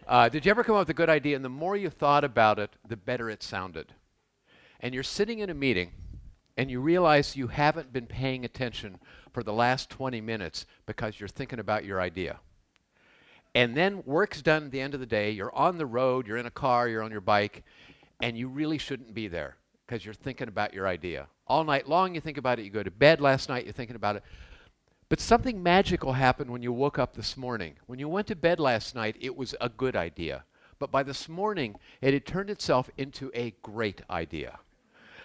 Did you ever come up with a good idea, and the more you thought about it, the better it sounded? And you're sitting in a meeting, and you realize you haven't been paying attention for the last 20 minutes because you're thinking about your idea. And then work's done at the end of the day, you're on the road, you're in a car, you're on your bike, and you really shouldn't be there because you're thinking about your idea. All night long you think about it, you go to bed last night, you're thinking about it. But something magical happened when you woke up this morning. When you went to bed last night, it was a good idea. But by this morning, it had turned itself into a great idea.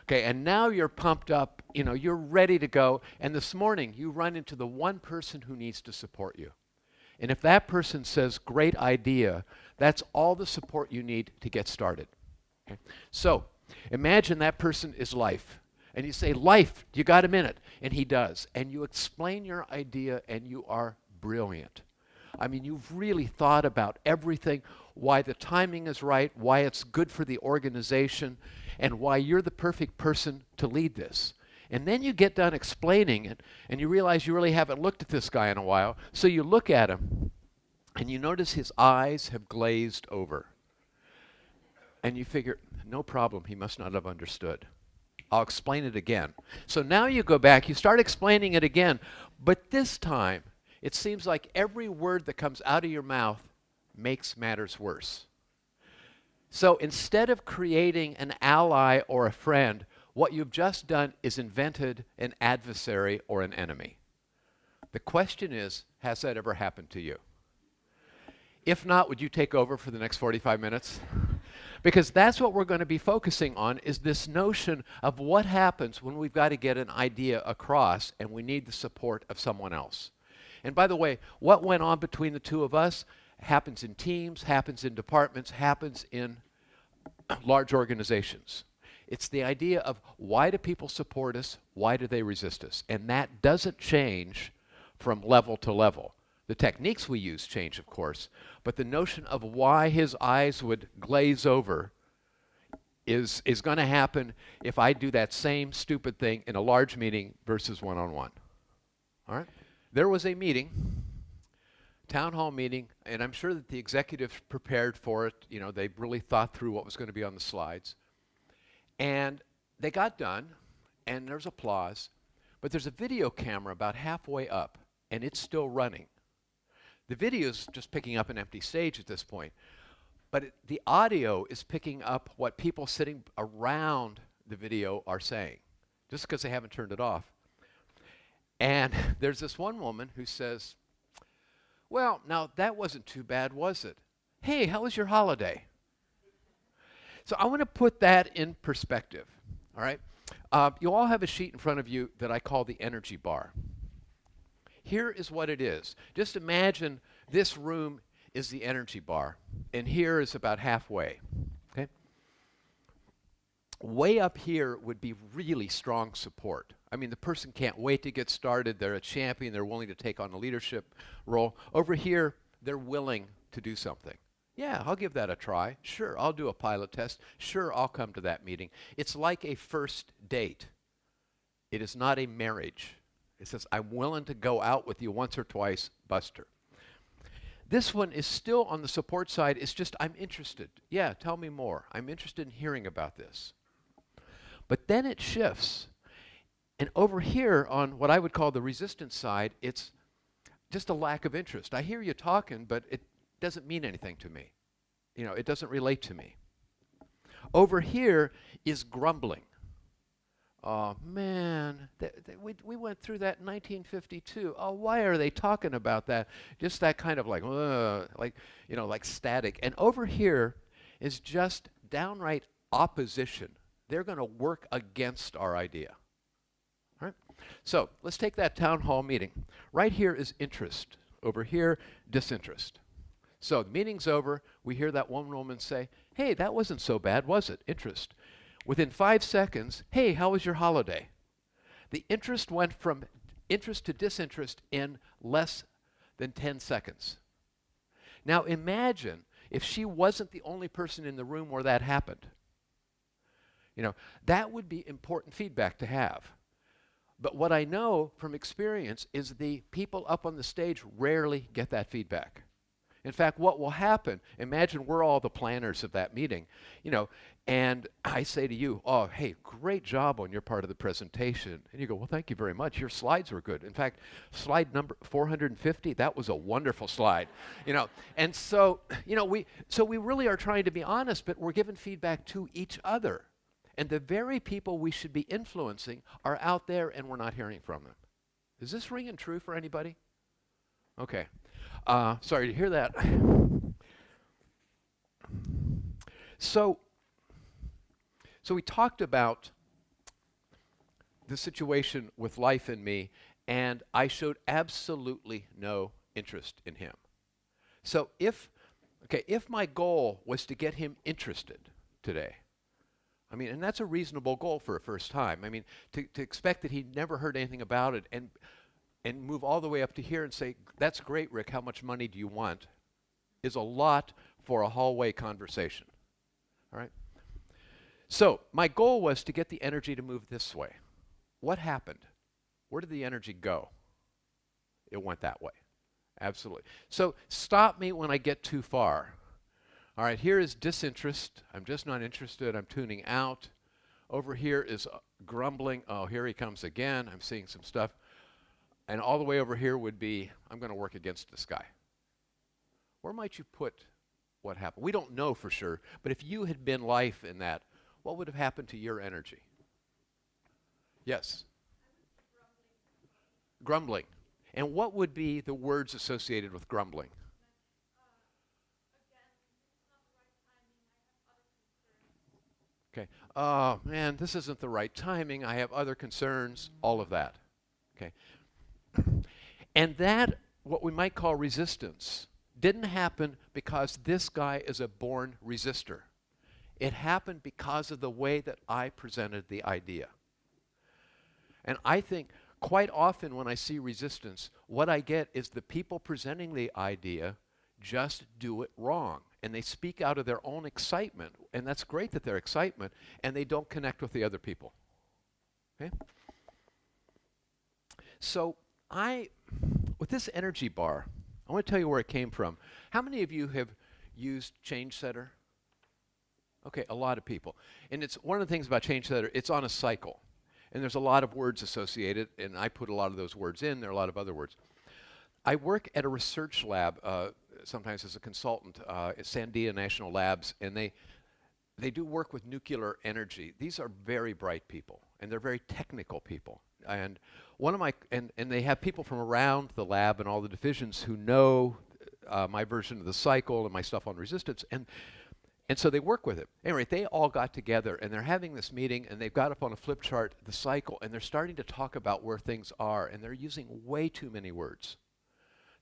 Okay, and now you're pumped up, you're ready to go. And this morning, you run into the one person who needs to support you. And if that person says, great idea, that's all the support you need to get started. Okay? So imagine that person is Life. And you say, Life, you got a minute? And he does. And you explain your idea, and you are brilliant. I mean, you've really thought about everything, why the timing is right, why it's good for the organization, and why you're the perfect person to lead this. And then you get done explaining it, and you realize you really haven't looked at this guy in a while. So you look at him, and you notice his eyes have glazed over. And you figure, no problem, he must not have understood. I'll explain it again. So now you go back, you start explaining it again, but this time, it seems like every word that comes out of your mouth makes matters worse. So instead of creating an ally or a friend, what you've just done is invented an adversary or an enemy. The question is, has that ever happened to you? If not, would you take over for the next 45 minutes? Because that's what we're going to be focusing on, is this notion of what happens when we've got to get an idea across and we need the support of someone else. And by the way, what went on between the two of us happens in teams, happens in departments, happens in large organizations. It's the idea of, why do people support us? Why do they resist us? And that doesn't change from level to level. The techniques we use change, of course, but the notion of why his eyes would glaze over is going to happen if I do that same stupid thing in a large meeting versus one-on-one. All right? There was a meeting, town hall meeting, and I'm sure that the executives prepared for it. They really thought through what was going to be on the slides. And they got done, and there's applause, but there's a video camera about halfway up, and it's still running. The video is just picking up an empty stage at this point, but the audio is picking up what people sitting around the video are saying, just because they haven't turned it off. And there's this one woman who says, well, now that wasn't too bad, was it? Hey, how was your holiday? So I want to put that in perspective, all right? You all have a sheet in front of you that I call the energy bar. Here is what it is. Just imagine this room is the energy bar, and here is about halfway, okay? Way up here would be really strong support. I mean, the person can't wait to get started. They're a champion. They're willing to take on a leadership role. Over here, they're willing to do something. Yeah, I'll give that a try. Sure, I'll do a pilot test. Sure, I'll come to that meeting. It's like a first date. It is not a marriage. It says, I'm willing to go out with you once or twice, Buster. This one is still on the support side. It's just, I'm interested. Yeah, tell me more. I'm interested in hearing about this. But then it shifts. And over here on what I would call the resistance side, it's just a lack of interest. I hear you talking, but it doesn't mean anything to me. It doesn't relate to me. Over here is grumbling. Oh, man, we went through that in 1952. Oh, why are they talking about that? Just that kind of like static. And over here is just downright opposition. They're going to work against our idea. All right? So let's take that town hall meeting. Right here is interest. Over here, disinterest. So the meeting's over. We hear that one woman say, hey, that wasn't so bad, was it? Interest. Within 5 seconds, hey, how was your holiday? The interest went from interest to disinterest in less than 10 seconds. Now imagine if she wasn't the only person in the room where that happened. That would be important feedback to have. But what I know from experience is the people up on the stage rarely get that feedback. In fact, what will happen, imagine we're all the planners of that meeting, you know, and I say to you, oh, hey, great job on your part of the presentation. And you go, well, thank you very much. Your slides were good. In fact, slide number 450, that was a wonderful slide. You know, and so, you know, we really are trying to be honest, but we're giving feedback to each other. And the very people we should be influencing are out there and we're not hearing from them. Is this ringing true for anybody? Okay. Sorry to hear that. So we talked about the situation with life and me, and I showed absolutely no interest in him. So if my goal was to get him interested today, I mean, and that's a reasonable goal for a first time. I mean, to expect that he'd never heard anything about it and move all the way up to here and say, that's great, Rick, how much money do you want, is a lot for a hallway conversation. All right? So my goal was to get the energy to move this way. What happened? Where did the energy go? It went that way. Absolutely. So stop me when I get too far. All right, here is disinterest. I'm just not interested. I'm tuning out. Over here is grumbling. Oh, here he comes again. I'm seeing some stuff. And all the way over here would be, I'm going to work against this guy. Where might you put what happened? We don't know for sure, but if you had been life in that, what would have happened to your energy? Yes? Grumbling. And what would be the words associated with grumbling? Okay. Oh, man, this isn't the right timing. I have other concerns. All of that. Okay. And that, what we might call resistance, didn't happen because this guy is a born resistor. It happened because of the way that I presented the idea. And I think quite often when I see resistance, what I get is the people presenting the idea just do it wrong. And they speak out of their own excitement. And that's great that they're excitement. And they don't connect with the other people. Okay? So with this energy bar, I want to tell you where it came from. How many of you have used Change Setter? Okay, a lot of people. And it's one of the things about Change Setter, it's on a cycle. And there's a lot of words associated, and I put a lot of those words in. There are a lot of other words. I work at a research lab, sometimes as a consultant, at Sandia National Labs, and they do work with nuclear energy. These are very bright people, and they're very technical people. And one of my and they have people from around the lab and all the divisions who know my version of the cycle and my stuff on resistance, and so they work with it. Anyway, they all got together and they're having this meeting and they've got up on a flip chart the cycle and they're starting to talk about where things are and they're using way too many words.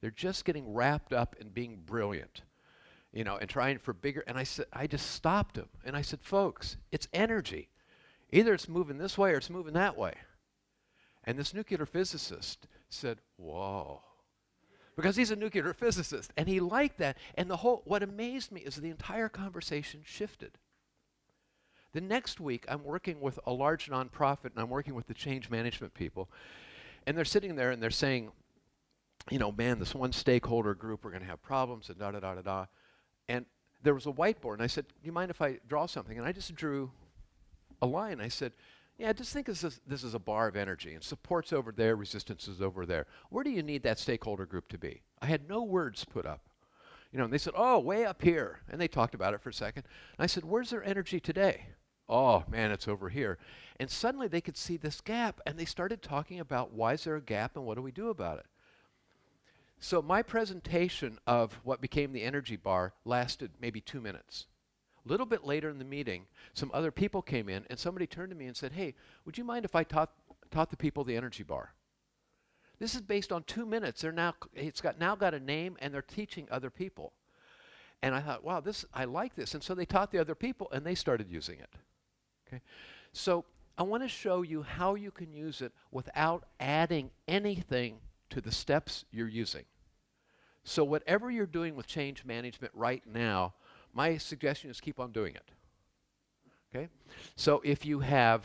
They're just getting wrapped up in being brilliant, you know, and trying for bigger. And I just stopped them and I said, folks, it's energy. Either it's moving this way or it's moving that way. And this nuclear physicist said, whoa. Because he's a nuclear physicist, and he liked that. And what amazed me is the entire conversation shifted. The next week, I'm working with a large nonprofit, and I'm working with the change management people. And they're sitting there, and they're saying, you know, man, this one stakeholder group, we're going to have problems, and da-da-da-da-da. And there was a whiteboard, and I said, do you mind if I draw something? And I just drew a line. I said, yeah, just think this is a bar of energy, and support's over there, resistance is over there. Where do you need that stakeholder group to be? I had no words put up. You know, and they said, oh, way up here. And they talked about it for a second. And I said, where's their energy today? Oh, man, it's over here. And suddenly they could see this gap, and they started talking about why is there a gap and what do we do about it? So my presentation of what became the energy bar lasted maybe 2 minutes. A little bit later in the meeting, some other people came in, and somebody turned to me and said, hey, would you mind if I taught the people the energy bar? This is based on 2 minutes. It's now got a name, and they're teaching other people. And I thought, wow, I like this. And so they taught the other people, and they started using it. Okay? So I want to show you how you can use it without adding anything to the steps you're using. So whatever you're doing with change management right now, my suggestion is keep on doing it. Okay? So if you have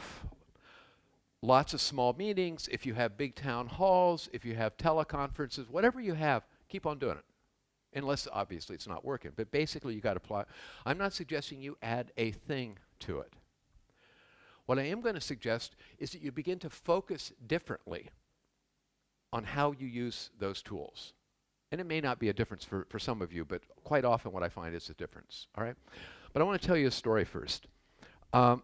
lots of small meetings, if you have big town halls, if you have teleconferences, whatever you have, keep on doing it. unless obviously it's not working. But basically you got to apply. I'm not suggesting you add a thing to it. What I am going to suggest is that you begin to focus differently on how you use those tools. And it may not be a difference for some of you, but quite often what I find is a difference, all right? But I want to tell you a story first. I'm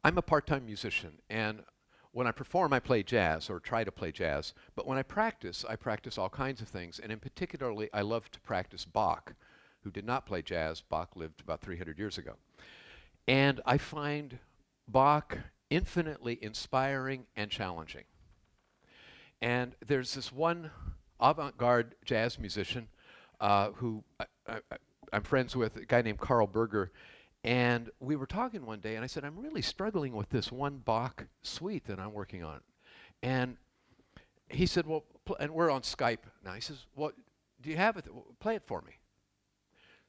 a part-time musician, and when I perform, I play jazz, or try to play jazz. But when I practice all kinds of things, and in particularly, I love to practice Bach, who did not play jazz. Bach lived about 300 years ago. And I find Bach infinitely inspiring and challenging. And there's this one avant-garde jazz musician who I'm friends with, a guy named Carl Berger, and we were talking one day, and I said, I'm really struggling with this one Bach suite that I'm working on. And he said, well, and we're on Skype now. He says, well, do you have it? Play it for me.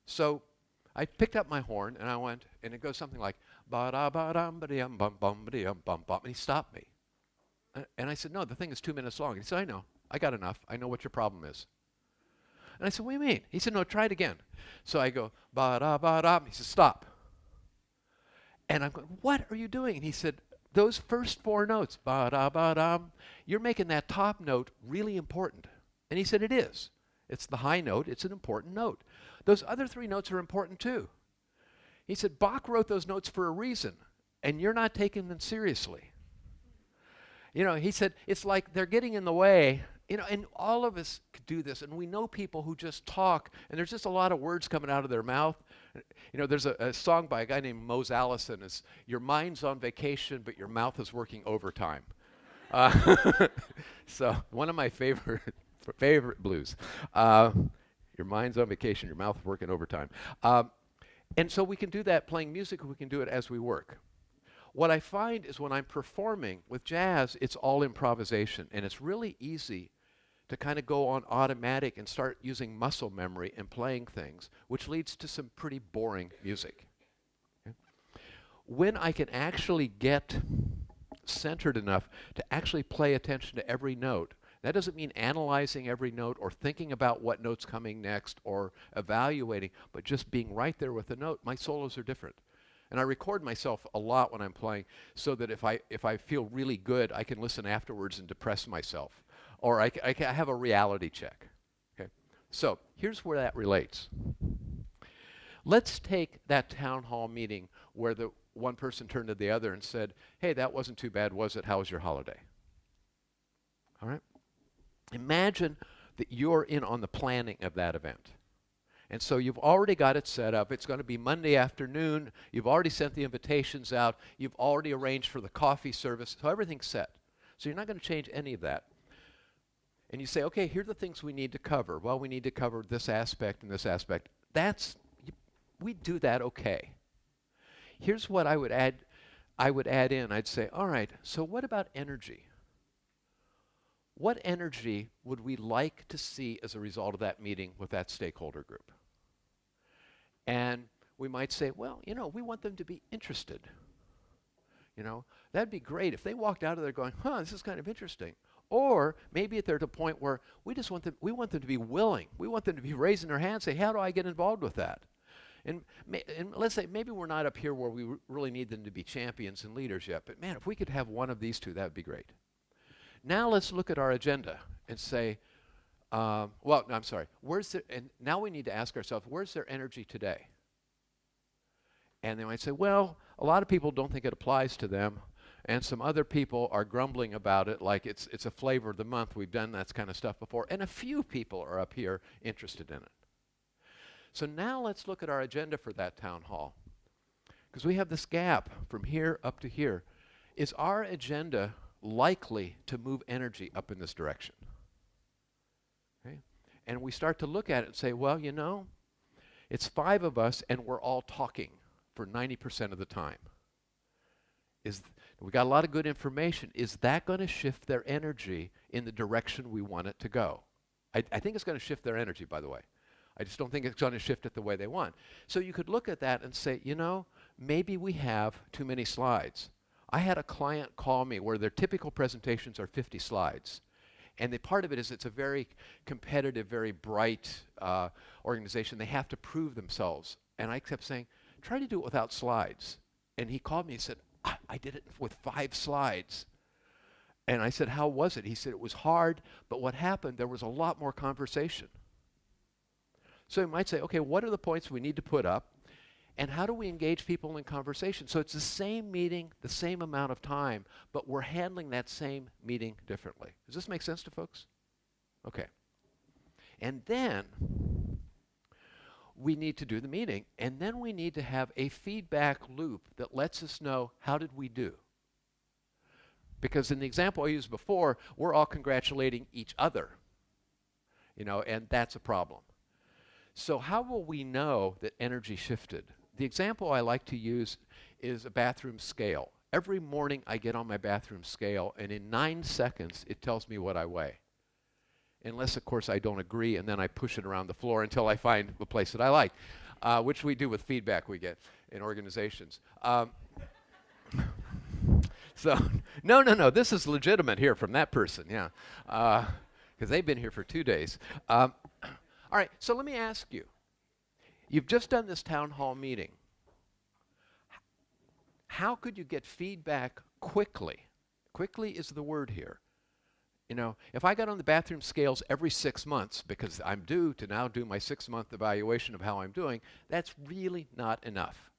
So I picked up my horn, and I went, and it goes something like, ba-da-ba-dum-ba-dum-bum-ba-dum-bum-bum, and he stopped me. And I said, no, the thing is 2 minutes long. He said, I know. I got enough. I know what your problem is. And I said, what do you mean? He said, no, try it again. So I go, ba-da-ba-dum. He said, stop. And I'm going, what are you doing? And he said, those first 4 notes, ba-da-ba-dum, you're making that top note really important. And he said, it is. It's the high note. It's an important note. Those other 3 notes are important too. He said, Bach wrote those notes for a reason, and you're not taking them seriously. You know, he said, it's like they're getting in the way. You know, and all of us could do this, and we know people who just talk, and there's just a lot of words coming out of their mouth. You know, there's a song by a guy named Mose Allison. It's, your mind's on vacation, but your mouth is working overtime. So one of my favorite blues. Your mind's on vacation, your mouth is working overtime. And so we can do that playing music, or we can do it as we work. What I find is when I'm performing with jazz, it's all improvisation, and it's really easy to kind of go on automatic and start using muscle memory and playing things, which leads to some pretty boring music. Okay? When I can actually get centered enough to actually pay attention to every note, that doesn't mean analyzing every note or thinking about what note's coming next or evaluating, but just being right there with the note. My solos are different. And I record myself a lot when I'm playing so that if I feel really good, I can listen afterwards and depress myself. Or I have a reality check. Okay? So here's where that relates. Let's take that town hall meeting where the one person turned to the other and said, hey, that wasn't too bad, was it? How was your holiday? All right? Imagine that you're in on the planning of that event. And so you've already got it set up. It's going to be Monday afternoon. You've already sent the invitations out. You've already arranged for the coffee service. So everything's set. So you're not going to change any of that. And you say, okay, here are the things we need to cover. Well, we need to cover this aspect and this aspect. We do that okay. Here's what I would add in. I'd say, all right, so what about energy? What energy would we like to see as a result of that meeting with that stakeholder group? And we might say, well, you know, we want them to be interested. You know, that'd be great if they walked out of there going, this is kind of interesting. Or maybe they're at a point where we want them to be willing. We want them to be raising their hand, say, how do I get involved with that? And let's say maybe we're not up here where we really need them to be champions and leaders yet, but man, if we could have one of these two, that would be great. Now let's look at our agenda and say, and now we need to ask ourselves, where's their energy today? And they might say, well, a lot of people don't think it applies to them, and some other people are grumbling about it like it's a flavor of the month. We've done that kind of stuff before, and a few people are up here interested in it. So now let's look at our agenda for that town hall, because we have this gap from here up to here. Is our agenda likely to move energy up in this direction? Okay? And we start to look at it and say, well, you know, it's 5 of us and we're all talking for 90% of the time. We got a lot of good information. Is that going to shift their energy in the direction we want it to go? I think it's going to shift their energy, by the way. I just don't think it's going to shift it the way they want. So you could look at that and say, you know, maybe we have too many slides. I had a client call me where their typical presentations are 50 slides. And the part of it is it's a very competitive, very bright organization. They have to prove themselves. And I kept saying, try to do it without slides. And he called me and said, I did it with 5 slides. And I said, how was it? He said, it was hard, but what happened, there was a lot more conversation. So you might say, okay, what are the points we need to put up? And how do we engage people in conversation? So it's the same meeting, the same amount of time, but we're handling that same meeting differently. Does this make sense to folks? Okay. And then we need to do the meeting, and then we need to have a feedback loop that lets us know, how did we do? Because in the example I used before, we're all congratulating each other, and that's a problem. So how will we know that energy shifted? The example I like to use is a bathroom scale. Every morning I get on my bathroom scale, and in 9 seconds it tells me what I weigh. Unless, of course, I don't agree, and then I push it around the floor until I find the place that I like, which we do with feedback we get in organizations. So, no, this is legitimate here from that person, yeah, because they've been here for 2 days. All right, so let me ask you. You've just done this town hall meeting. How could you get feedback quickly? Quickly is the word here. If I got on the bathroom scales every 6 months, because I'm due to now do my 6-month evaluation of how I'm doing, that's really not enough.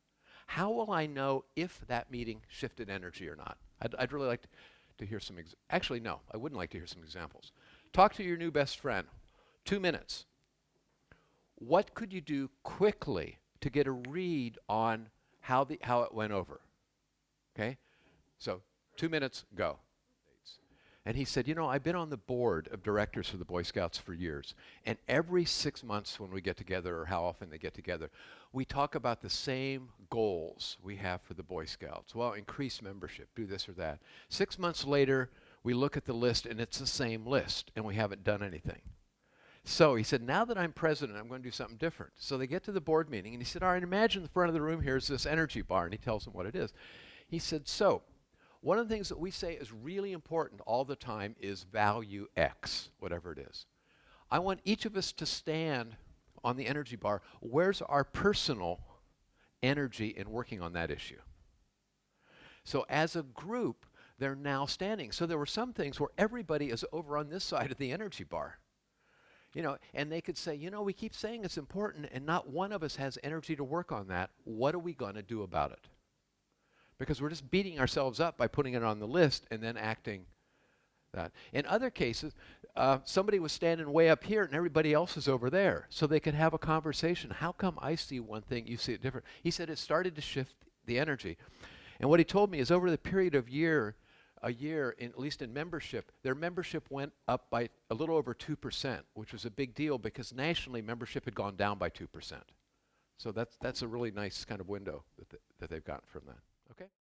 How will I know if that meeting shifted energy or not? I'd really like to hear some, actually no, I wouldn't like to hear some examples. Talk to your new best friend, 2 minutes. What could you do quickly to get a read on how it went over? Okay? So 2 minutes, go. And he said, I've been on the board of directors for the Boy Scouts for years, and every 6 months when we get together, or how often they get together, we talk about the same goals we have for the Boy Scouts. Well, increase membership, do this or that. 6 months later, we look at the list, and it's the same list, and we haven't done anything. So he said, now that I'm president, I'm going to do something different. So they get to the board meeting, and he said, all right, imagine the front of the room here is this energy bar, and he tells them what it is. He said, so one of the things that we say is really important all the time is value X, whatever it is. I want each of us to stand on the energy bar. Where's our personal energy in working on that issue? So as a group, they're now standing. So there were some things where everybody is over on this side of the energy bar. And they could say, we keep saying it's important, and not one of us has energy to work on that. What are we going to do about it? Because we're just beating ourselves up by putting it on the list and then acting that. In other cases, somebody was standing way up here and everybody else is over there. So they could have a conversation. How come I see one thing, you see it different? He said it started to shift the energy. And what he told me is over the period of a year, at least in membership, their membership went up by a little over 2%, which was a big deal because nationally membership had gone down by 2%. So that's a really nice kind of window that they've gotten from that. Okay.